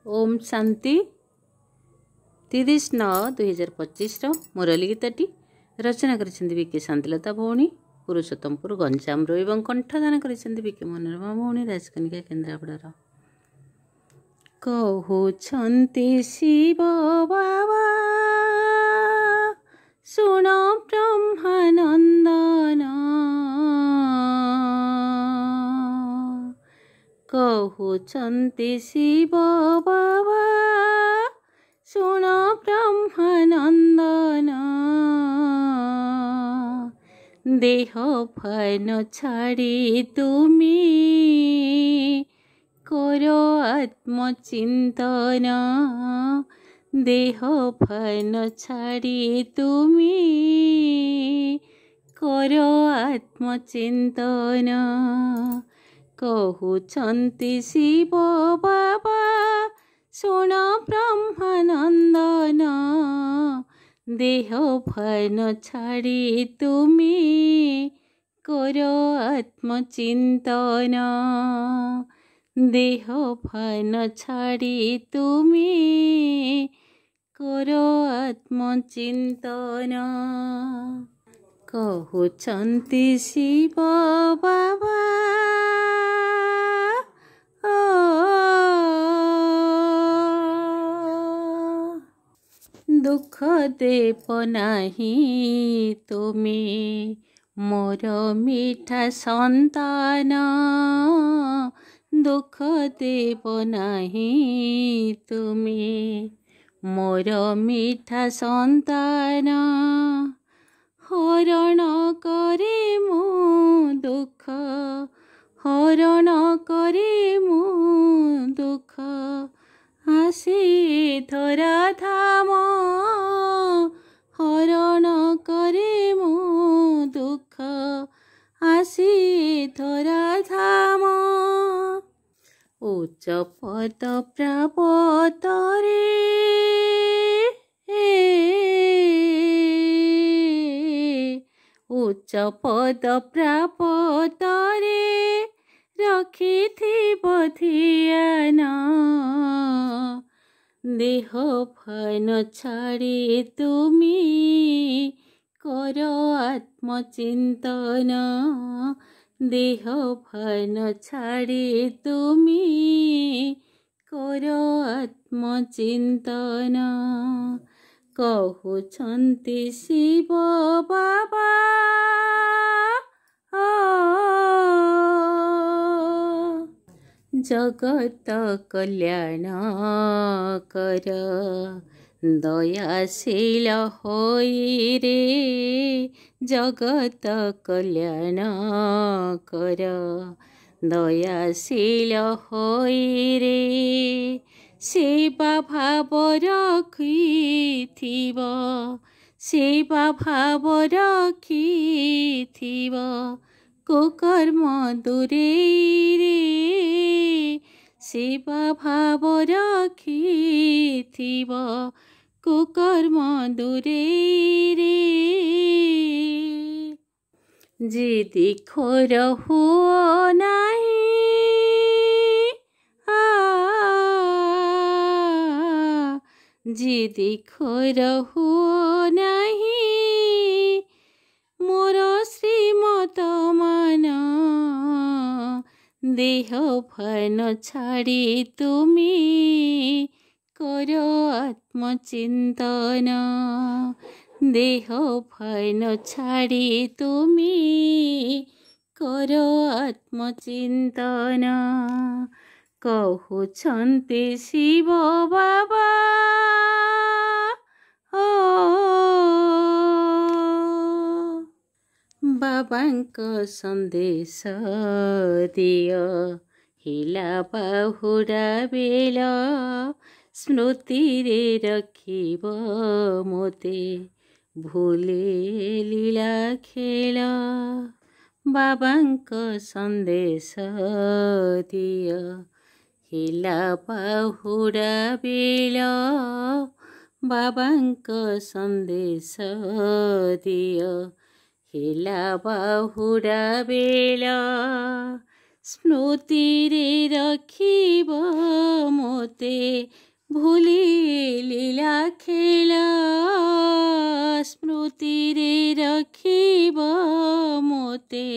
ओम शांति 30/9/2025 मुरली गीतटी रचना करिसेंती विके शांतिलता भौणी पुरुषोत्तमपुर गंजाम एवं कंठदान करिसेंती विके मनोरमा भौणी राजकनिका केन्द्रापड़ार। कहउछन्ति शिव बाबा सुन ब्रह्मानंदन, कहउछन्ति शिव बाबा सुन ब्रह्मानंदन, देह फान छाड़ी तुमी करो आत्मचिंतन, देह फान छाड़ी तुमी करो आत्मचिंतन। कहउछन्ति शिव बाबा सुन ब्रह्मानंदन, देह फान छाड़ी तुमी करो आत्मचिंतन, देह फान छाड़ी तुमी करो आत्मचिंतन। कहउछन्ति शिव बाबा दुख देव नाही तुमे मोर मीठा संतान, दुख देव नाही तुमे मोर मीठा संतान, हरण करे मो दुख, हरण करे मो दुख, आसे धरा धाम, हरण करे मो दुख, आसे धरा धाम, उच्च पद प्राप्त रे, उच्च पद प्राप्त रे रखिथिब ध्यान, देह फान छाड़ी तुमी करो आत्मचिंतन, देह फान छाड़ी तुमी करो आत्मचिंतन। कहउछन्ति शिव बाबा जगत कल्याण कर, दयाशील होई रे, जगत कल्याण कर, दयाशील होई रे, सेवा भाव रखिथिब, सेवा भाव रखिथिब, कुकर्म दूरेई रे, सेवा भाव रखिथिब, कुकर्म दूरेई रे, जिदी खोर हुओ नाही, जिदी खोर हुओ नाही, मोर श्रीमत मान, देह फान छाड़ी तुमी करो आत्मचिंतन, देह फान छाड़ी तुमी करो आत्मचिंतन। कहउछन्ति शिव बाबा बाबांक संदेश दियो हिला बाहुड़ा बेल, स्मृति रे रखिब मोते भूले लीला खेल, बाबांक संदेश दियो हिला बाहुड़ा बेल, बाबांक संदेश दियो हिला बाहुड़ा बेल, स्मृतिरे रखिब मोते भूली लीला खेल स्मृतिरे रखिब मोते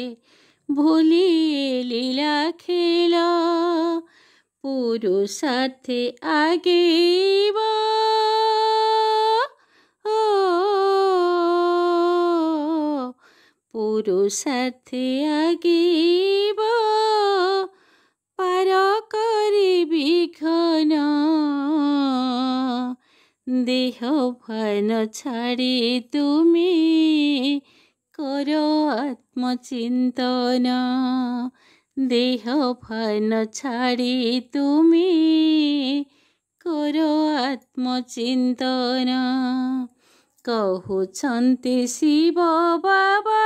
भूली लीला खेल पुरुषार्थे आगेब पुरुषार्थे आगेब पार करिबि घन देह भान छाड़ी तुमी कर आत्मचिंतन देह भान छाड़ी तुमी कर आत्मचिंतन कहउछन्ति शिव बाबा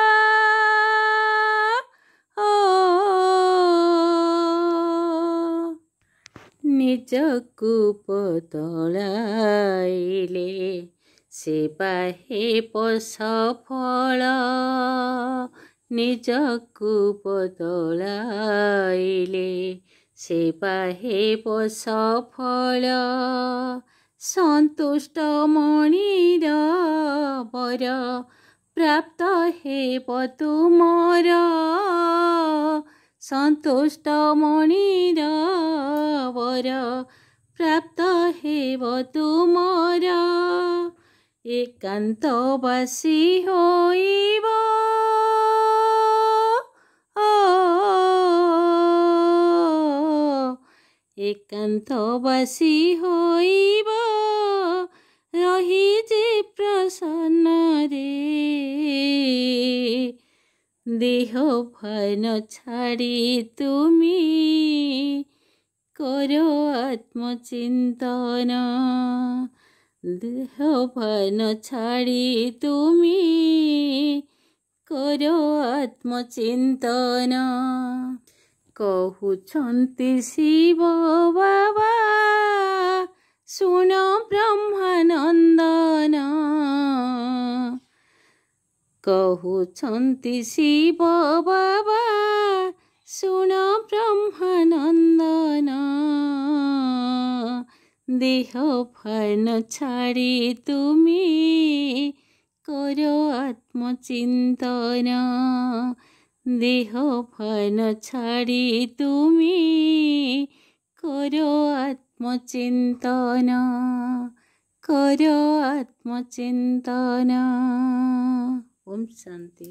निजकु बदलाइले से हेब सफल निजकु बदलाइले से हेब सफल सन्तुष्ट मणिर वर प्राप्त हेब तुमर सन्तुष्ट मणिर वर प्राप्त हेब तुमर एकान्तवासी होइब एकान्तवासी होइब रही जे प्रसन्न रे देह भान छाड़ी तुमी कर आत्मचिंतन देह भान छाड़ी तुमी कर आत्मचिंतन कहउछन्ति शिव बाबा सुन ब्रह्मानंदन कहउछन्ति शिव बाबा सुन ब्रह्मानंदन देह भान छाड़ी तुमी कर आत्मचिंतन देह भान छाड़ी तुमी कर आत्मचिंतन कर आत्मचिंतन। ओम शांति।